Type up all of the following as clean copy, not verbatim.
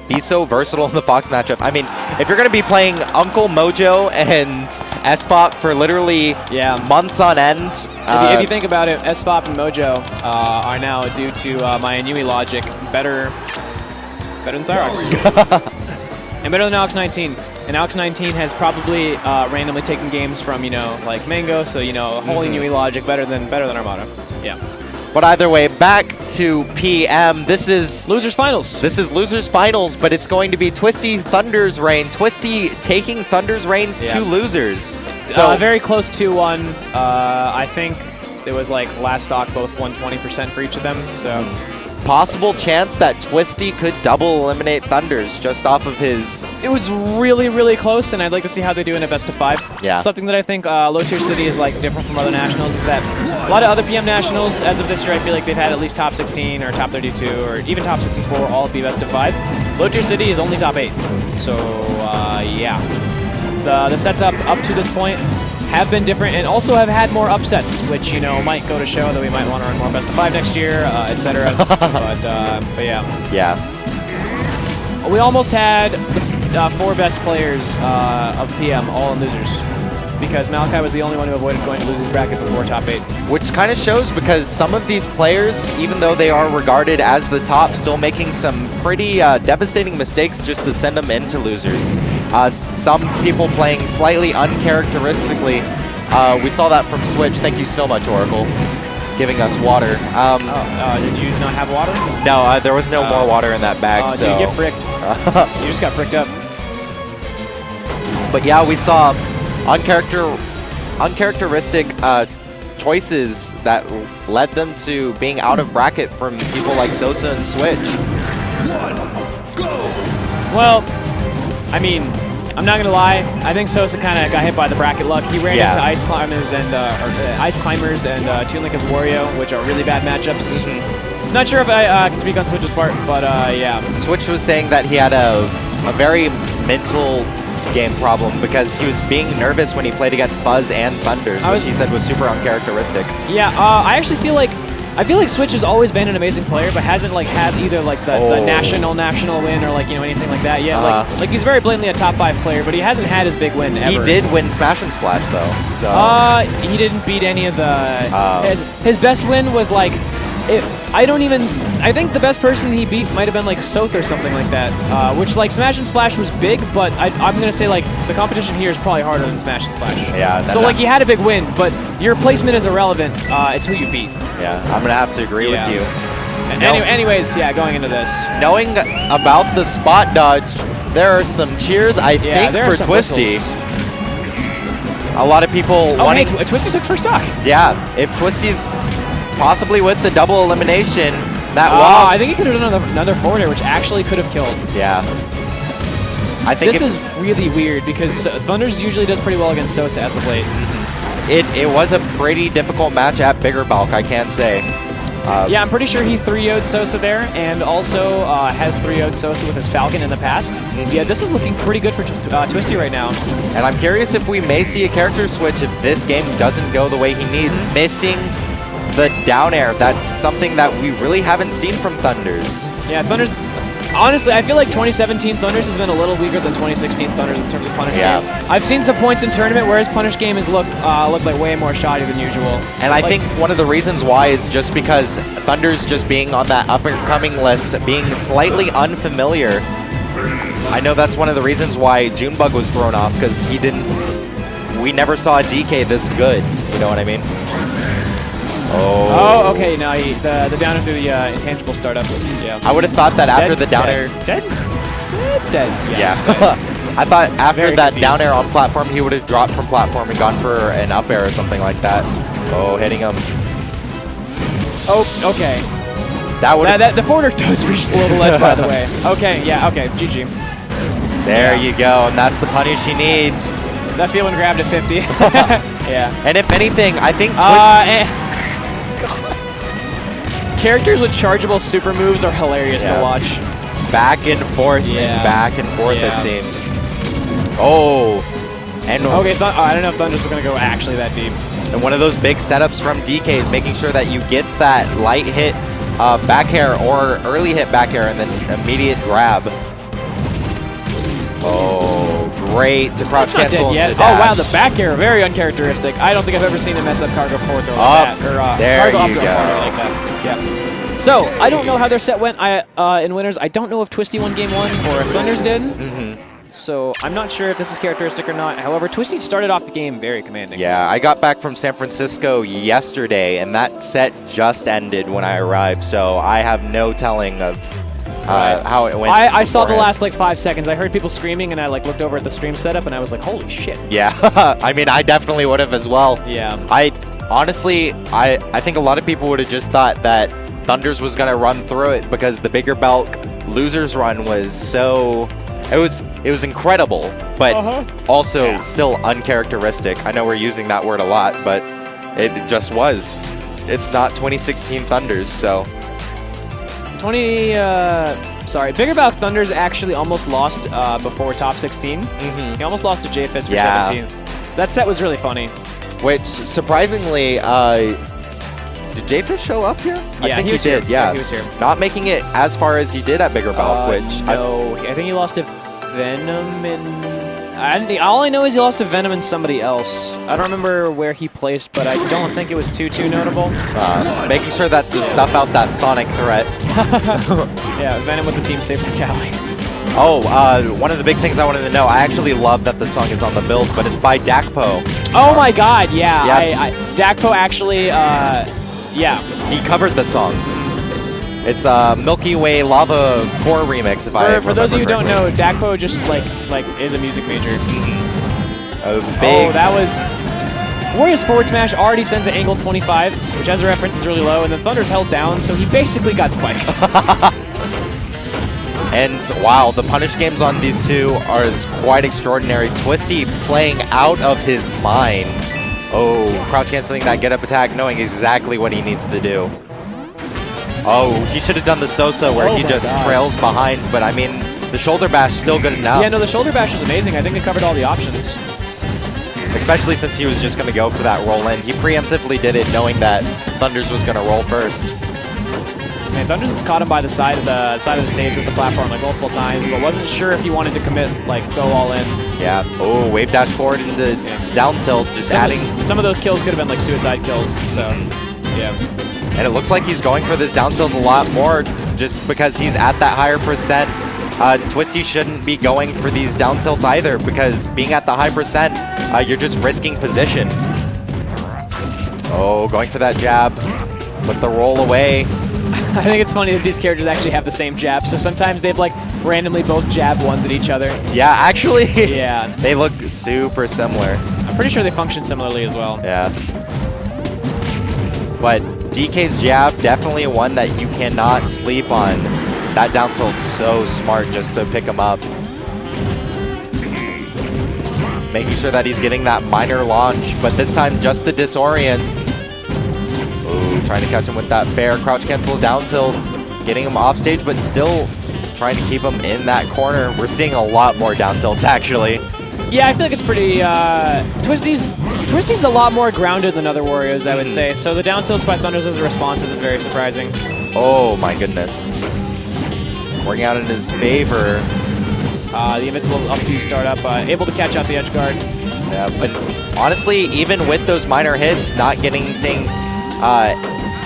be so versatile in the Fox matchup. I mean, if you're going to be playing Uncle Mojo and S-Pop for literally months on end. If you think about it, S-Pop and Mojo are now, due to my Inui logic, better than Cyrox. And better than Alex 19. And Alex 19 has probably randomly taken games from, like Mango, so, whole Inui logic better than Armada. Yeah. But either way, back to PM. This is Losers Finals. This is Losers Finals, but it's going to be Twisty, ThundeRzReiGN. Twisty taking ThundeRzReiGN to Losers. So very close 2-1. I think it was like last stock, both won 20% for each of them. So possible chance that Twisty could double eliminate Thunders just off of his... It was really, really close, and I'd like to see how they do in a best of 5. Yeah. Something that I think Low Tier City is like different from other nationals is that a lot of other PM nationals, as of this year, I feel like they've had at least top 16 or top 32 or even top 64 all be best of 5. Low Tier City is only top 8. So, yeah. The sets up to this point have been different and also have had more upsets, which, might go to show that we might want to run more best of 5 next year, etc. but yeah. Yeah. We almost had the 4 best players of PM all in Losers, because Malachi was the only one who avoided going to Losers bracket before top 8. Which kind of shows, because some of these players, even though they are regarded as the top, still making some pretty devastating mistakes just to send them into Losers. Some people playing slightly uncharacteristically. We saw that from Switch. Thank you so much, Oracle, giving us water. Did you not have water? No, there was no more water in that bag. So did you get fricked? You just got fricked up. But yeah, we saw uncharacteristic choices that led them to being out of bracket from people like Sosa and Switch. Well, I mean, I'm not gonna lie. I think Sosa kind of got hit by the bracket luck. He ran into Ice Climbers and Toon Link as Wario, which are really bad matchups. Not sure if I can speak on Switch's part, but yeah. Switch was saying that he had a very mental game problem because he was being nervous when he played against Fuzz and Thunders, which he said was super uncharacteristic. Yeah, I actually feel like Switch has always been an amazing player, but hasn't had either the national win or anything like that yet. Like he's very blatantly a top 5 player, but he hasn't had his big win ever. He did win Smash and Splash though. So he didn't beat any of the. His best win was like. I think the best person he beat might have been like Soth or something like that, which like Smash and Splash was big, but I'm going to say like the competition here is probably harder than Smash and Splash. Yeah. So like he had a big win, but your placement is irrelevant. It's who you beat. Yeah, I'm going to have to agree with you. Anyways, yeah, going into this. Knowing about the spot dodge, there are some cheers, I think, for Twisty. Whistles. A lot of people wanting... Hey, Twisty took first stock. Yeah, if Twisty's possibly with the double elimination, that waft... I think he could have done another forward air, which actually could have killed. Yeah. I think this is really weird, because Thunders usually does pretty well against Sosa as of late. It was a pretty difficult match at Bigger Bulk, I can't say. Yeah, I'm pretty sure he 3-0'd Sosa there, and also has 3-0'd Sosa with his Falcon in the past. Yeah, this is looking pretty good for Twisty right now. And I'm curious if we may see a character switch if this game doesn't go the way he needs. Missing the down air, that's something that we really haven't seen from Thunders. Yeah, Thunders... Honestly, I feel like 2017 Thunders has been a little weaker than 2016 Thunders in terms of punish game. I've seen some points in tournament where his punish game has looked like way more shoddy than usual. And I think one of the reasons why is just because Thunders just being on that up-and-coming list, being slightly unfamiliar. I know that's one of the reasons why Junebug was thrown off, because we never saw a DK this good, you know what I mean? Oh, okay. No, the downer through the intangible startup. Yeah. I would have thought that after the down air. Dead. Yeah. I thought after that down air on platform, he would have dropped from platform and gone for an up air or something like that. Oh, hitting him. Oh, okay. The forwarder does reach below the ledge, by the way. Okay. Yeah. Okay. GG. There you go, and that's the punish he needs. That feeling grabbed at 50. Yeah. And if anything, I think. Characters with chargeable super moves are hilarious to watch. Back and forth and back and forth, it seems. Oh. And okay, I don't know if Thunder's going to go actually that deep. And one of those big setups from DK is making sure that you get that light hit back air or early hit back air and then immediate grab. Oh, great to crouch It's not cancel dead yet. into Oh, wow, dash. the back air, very uncharacteristic. I don't think I've ever seen him mess up cargo forward throw Up. like that. Or There cargo up you throw go. forward like that. Yeah. So, I don't know how their set went in winners. I don't know if Twisty won game 1 or if Thunders did. So, I'm not sure if this is characteristic or not. However, Twisty started off the game very commanding. Yeah, I got back from San Francisco yesterday, and that set just ended when I arrived, so I have no telling of how it went. I saw the beforehand. last like 5 seconds. I heard people screaming, and I like looked over at the stream setup, and I was like, "Holy shit!" Yeah, I mean, I definitely would have as well. Yeah. I honestly, I think a lot of people would have just thought that Thunders was gonna run through it because the bigger bulk losers run was so. It was incredible, but also still uncharacteristic. I know we're using that word a lot, but it just was. It's not 2016 Thunders, so. Bigger Bulk Thunders actually almost lost before top 16. He almost lost to JFist for 17th. That set was really funny. Which, surprisingly, did JFist show up here? Yeah, I think he was did, here. yeah. He was here. Not making it as far as he did at Bigger Bulk, which... No, I think he lost to Venom and... all I know is he lost to Venom and somebody else. I don't remember where he placed, but I don't think it was too notable. Making sure that to stuff out that Sonic threat. Yeah, Venom with the team safe from Cali. Oh, one of the big things I wanted to know, I actually love that the song is on the build, but it's by Dakpo. Oh my god, yeah. Yep. Dakpo actually, yeah. He covered the song. It's Milky Way Lava 4 remix, if I remember For those of you who don't correctly. know, Dakpo just like is a music major. A big... Oh, that was... Warrior's forward smash already sends an angle 25, which as a reference is really low, and then Thunder's held down, so he basically got spiked. And wow, the punish games on these two are quite extraordinary. Twisty playing out of his mind. Oh, crouch canceling that get up attack, knowing exactly what he needs to do. Oh, he should have done the Sosa where he just trails behind, but I mean, the shoulder bash still good enough. Yeah, no, the shoulder bash was amazing. I think it covered all the options. Especially since he was just going to go for that roll in. He preemptively did it knowing that Thunders was going to roll first. Man, Thunders has caught him by the side of the stage with the platform like multiple times, but wasn't sure if he wanted to commit, like go all in. Yeah. Oh, wave dash forward into down tilt, just adding. Some of those kills could have been like suicide kills. So, yeah. And it looks like he's going for this down tilt a lot more, just because he's at that higher percent. Twisty shouldn't be going for these down tilts either, because being at the high percent, you're just risking position. Oh, going for that jab with the roll away. I think it's funny that these characters actually have the same jab, so sometimes they've like randomly both jab ones at each other. Yeah, actually, yeah, they look super similar. I'm pretty sure they function similarly as well. Yeah. But DK's jab, definitely one that you cannot sleep on. That down tilt's so smart just to pick him up. Making sure that he's getting that minor launch, but this time just to disorient. Ooh, trying to catch him with that fair crouch cancel down tilt. Getting him off stage, but still trying to keep him in that corner. We're seeing a lot more down tilts, actually. Yeah, I feel like it's pretty... Twisty's a lot more grounded than other Warriors, I would say. So the down tilts by Thunders as a response isn't very surprising. Oh my goodness. Working out in his favor. The Invincible's up to start up, able to catch out the edge guard. Yeah, but honestly, even with those minor hits, not getting anything...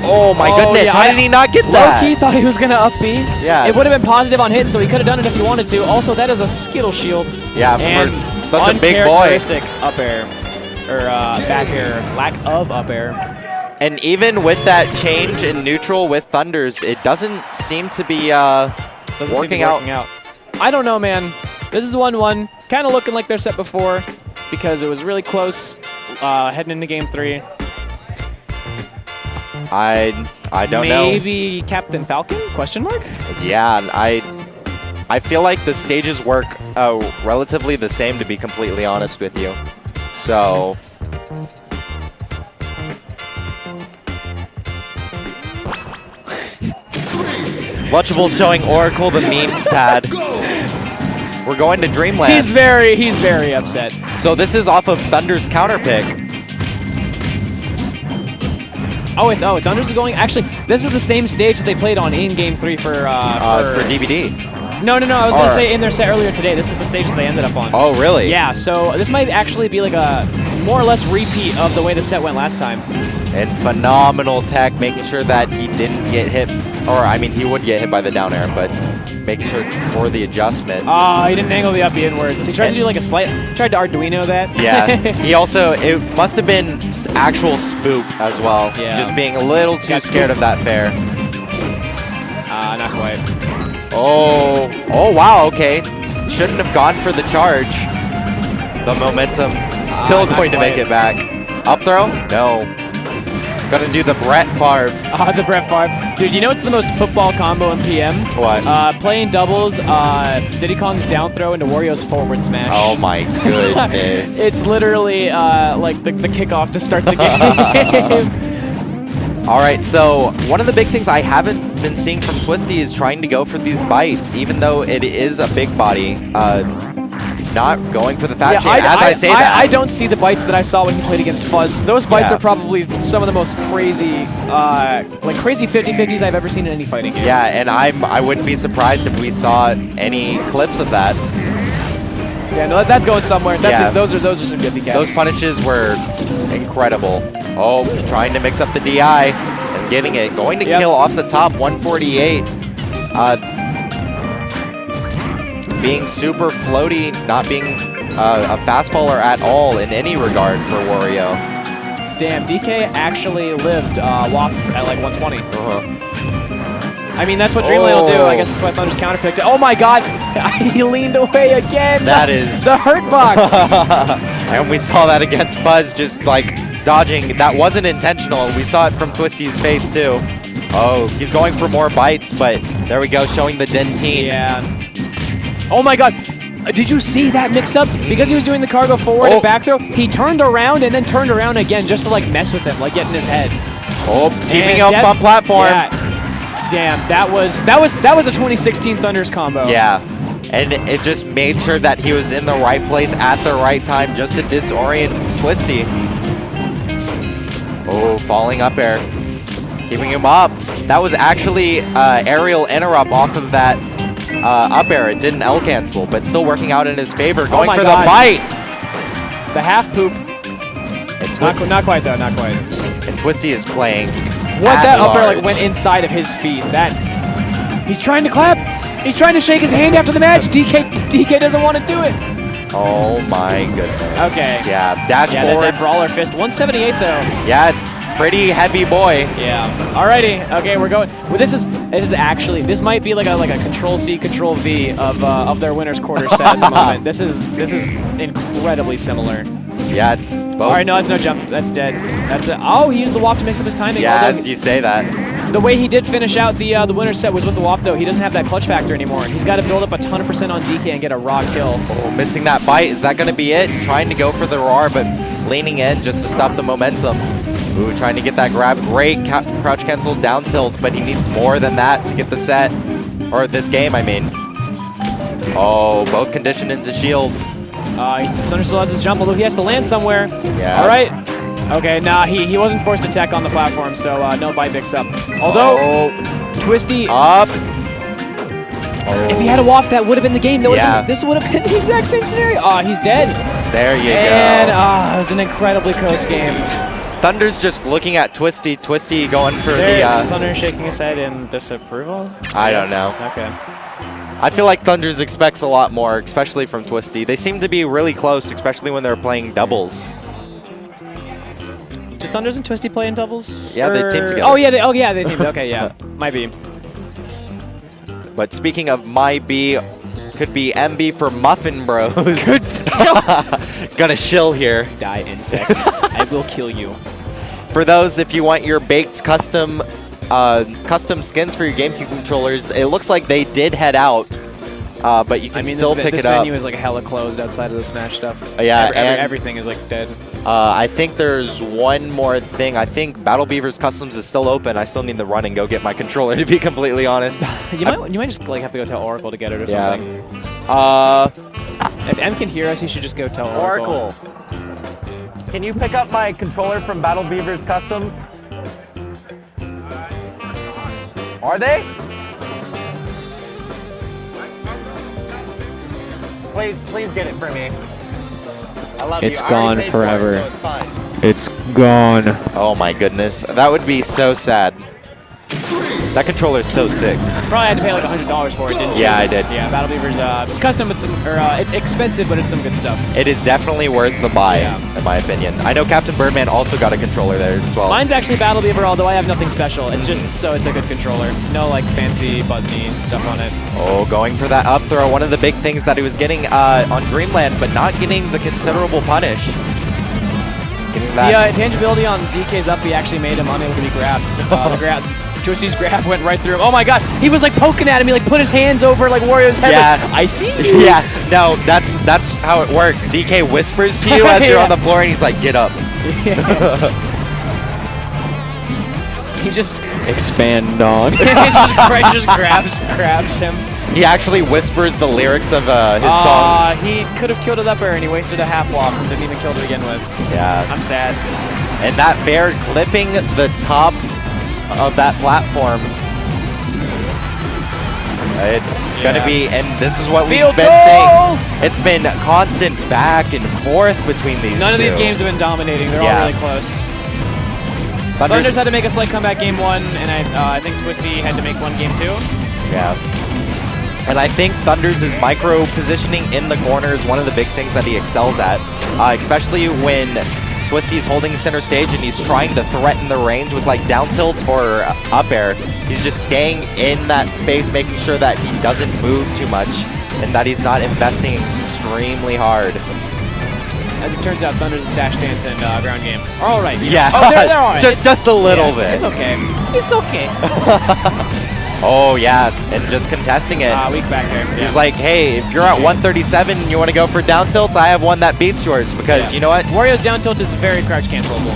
oh my goodness, yeah, how did he not get that? Low-key thought he was going to up B. Yeah. It would have been positive on hits, so he could have done it if he wanted to. Also, that is a Skittle shield. Yeah, and for such a big boy. Uncharacteristic up air. Or back air. Lack of up air. And even with that change in neutral with Thunders, it doesn't seem to be working out. I don't know, man. This is 1-1. Kind of looking like their set before because it was really close heading into game 3. I don't know. Maybe Captain Falcon? Question mark? Yeah, I feel like the stages work relatively the same, to be completely honest with you. So... Lunchables showing Oracle the memes pad. We're going to Dreamland. He's very upset. So this is off of Thunder's counter pick. Oh, Thunders is going. Actually, this is the same stage that they played on in Game 3 for DVD. No. I was going to say in their set earlier today, this is the stage that they ended up on. Oh, really? Yeah, so this might actually be like a more or less repeat of the way the set went last time. And phenomenal tech, making sure that he didn't get hit, or I mean, he would get hit by the down air, but making sure for the adjustment. Oh, he didn't angle the up inwards. He tried to do like a tried to Arduino that. Yeah, he also, it must have been actual spook as well. Yeah. Just being a little too scared of that fair. Not quite. Oh, wow, okay. Shouldn't have gone for the charge. The momentum still going to make it back. Up throw? No. Gonna do the Brett Favre. The Brett Favre. Dude, you know what's the most football combo in PM? What? Playing doubles, Diddy Kong's down throw into Wario's forward smash. Oh my goodness. It's literally like the kickoff to start the game. All right, so one of the big things I haven't been seeing from Twisty is trying to go for these bites, even though it is a big body. Not going for the fat chain, I don't see the bites that I saw when he played against Fuzz. Those bites are probably some of the most crazy, like crazy 50-50s I've ever seen in any fighting game. Yeah, and I wouldn't be surprised if we saw any clips of that. Yeah, no, that's going somewhere. Those are some Giphy cats. Those punishes were incredible. Oh, trying to mix up the DI and getting it. Going to kill off the top, 148. Being super floaty, not being a fast faller at all in any regard for Wario. Damn, DK actually lived Waft at like 120. I mean, that's what Dreamland will do. I guess that's why Thunder's counterpicked it. Oh my god! He leaned away again! That is... the hurt box! And we saw that against Fuzz, just like dodging. That wasn't intentional. We saw it from Twisty's face too. Oh, he's going for more bites, but there we go, showing the dentine. Yeah. Oh my god! Did you see that mix-up? Because he was doing the cargo forward and back throw, he turned around and then turned around again just to like mess with him, like get in his head. Oh, keeping up on platform. Yeah. Damn, that was a 2016 Thunders combo. Yeah, and it just made sure that he was in the right place at the right time just to disorient Twisty. Oh, falling up air, keeping him up. That was actually aerial interrupt off of that up air. It didn't L cancel, but still working out in his favor. Going for the bite. The half poop. Not quite though, not quite. And Twisty is playing. What that up air like went inside of his feet. He's trying to clap. He's trying to shake his hand after the match. DK doesn't want to do it. Oh my goodness. Okay. Yeah, dash forward. That brawler fist. 178 though. Yeah, pretty heavy boy. Yeah. Alrighty. Okay, we're going. Well, this is might be like a Control C, Control V of their winners quarter set at the moment. This is incredibly similar. Yeah. All right, no, that's no jump. That's dead. That's it. Oh, he used the waft to mix up his timing. Yeah, as you say that. The way he did finish out the winner's set was with the waft, though. He doesn't have that clutch factor anymore. He's got to build up a ton of percent on DK and get a raw kill. Oh, missing that bite. Is that going to be it? Trying to go for the RAR, but leaning in just to stop the momentum. Ooh, trying to get that grab. Great crouch cancel down tilt, but he needs more than that to get the set. Or this game, I mean. Oh, both conditioned into shields. Thunder still has his jump, although he has to land somewhere. Yeah. All right. Okay, nah, he wasn't forced to tech on the platform, so no bite mix up. Although, Twisty... Up. If he had a waft, that would have been the game. This would have been the exact same scenario. He's dead. There you go. And it was an incredibly close game. Thunder's just looking at Twisty. Twisty going for Thunder shaking his head in disapproval? I don't know. Okay. I feel like Thunder's expects a lot more, especially from Twisty. They seem to be really close, especially when they're playing doubles. Do Thunders and Twisty play in doubles? Yeah, they team together. Oh yeah, they teamed. Okay, yeah, might be. But speaking of might be, could be MB for Muffin Bros. Gonna shill here. Die, insect. I will kill you. For those, if you want your baked custom skins for your GameCube controllers, it looks like they did head out, but you can still pick it up. This venue is like hella closed outside of the Smash stuff. Yeah, everything is like dead. I think there's one more thing. I think Battle Beavers Customs is still open. I still need to run and go get my controller, to be completely honest. you might just like have to go tell Oracle to get it or something. If M can hear us, he should just go tell Oracle. Can you pick up my controller from Battle Beavers Customs? Are they? Please get it for me. I love It's you. I already gone paid for it, forever. so it's fine. It's gone. Oh my goodness. That would be so sad. That controller's so sick. Probably had to pay like $100 for it, didn't you? Yeah, I did. Yeah, Battle Beaver's it's custom, it's expensive, but it's some good stuff. It is definitely worth the buy, in my opinion. I know Captain Birdman also got a controller there as well. Mine's actually Battle Beaver, although I have nothing special. It's just so it's a good controller. No like fancy buttony stuff on it. Oh, going for that up throw. One of the big things that he was getting on Dreamland, but not getting the considerable punish. Getting that. The intangibility on DK's up, he actually made him unable to be grabbed. Twisty's grab went right through him. Oh my god, he was like poking at him. He like put his hands over like Wario's head. Yeah. Like, I see you. Yeah, no, that's how it works. DK whispers to you as you're on the floor and he's like, get up. He just expand on. He just grabs him. He actually whispers the lyrics of his songs. He could have killed it up air and he wasted a half walk and didn't even kill to begin with. Yeah. I'm sad. And that bear clipping the top of that platform. It's gonna be, and this is what we've been saying. It's been constant back and forth between these None of two. these games have been dominating. They're all really close. Thunder's had to make a slight comeback game 1, and I think Twisty had to make one game 2. Yeah. And I think Thunder's micro positioning in the corner is one of the big things that he excels at, especially when Twisty's holding center stage and he's trying to threaten the range with like down tilt or up air. He's just staying in that space, making sure that he doesn't move too much and that he's not investing extremely hard. As it turns out, Thunder's dash dance and ground game are all right. Yeah, oh, they're all right. just a little bit. It's okay. It's okay. Oh yeah, and just contesting it. Weak back there. He's like, hey, if you're at 137 and you want to go for down tilts, I have one that beats yours because you know what? Wario's down tilt is very crouch cancelable.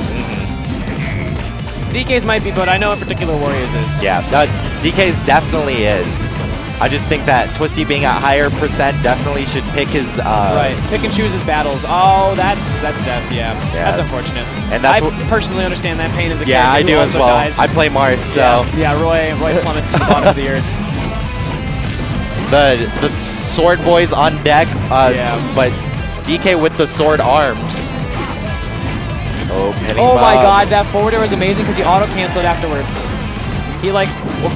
DK's might be, but I know in particular Wario's is. Yeah, DK's definitely is. I just think that Twisty being at higher percent definitely should pick his... right, pick and choose his battles. Oh, that's death, yeah. That's unfortunate. And I personally understand that pain as a character. Yeah, I do as well. Dies. I play Marth, so... Yeah, Roy plummets to the bottom of the earth. The sword boys on deck, but DK with the sword arms. Oh my god, that forward air was amazing because he auto-canceled afterwards. He like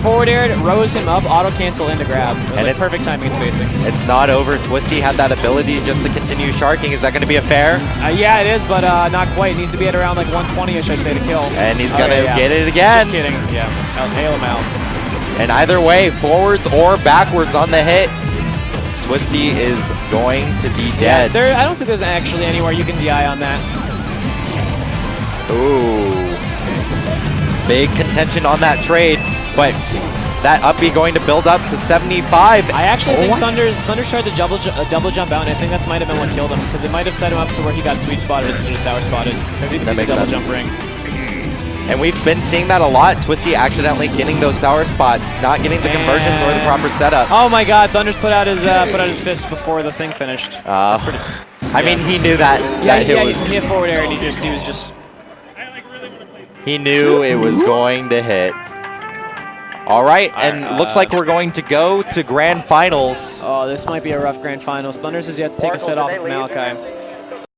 forward aired, rose him up, auto-cancel into grab. It was like perfect timing and spacing. It's not over. Twisty had that ability just to continue sharking. Is that going to be a fair? Yeah, it is, but not quite. It needs to be at around like 120-ish, I'd say, to kill. And he's going to get it again. Just kidding. Yeah, I'll nail him out. And either way, forwards or backwards on the hit, Twisty is going to be dead. I don't think there's actually anywhere you can DI on that. Ooh. Big contention on that trade, but that up B going to build up to 75. I actually think Thunder's tried to double jump out, and I think that might have been what killed him, because it might have set him up to where he got sweet spotted instead of sour spotted, because he didn't double jump ring. And we've been seeing that a lot. Twisty accidentally getting those sour spots, not getting the conversions or the proper setups. Oh my god, Thunder's put out his fist before the thing finished. That's pretty, I mean, he knew that. He hit forward air, and he was just... He knew it was going to hit. All right, and looks like we're going to go to grand finals. Oh, this might be a rough grand finals. Thunders has yet to take a set off of Malachi.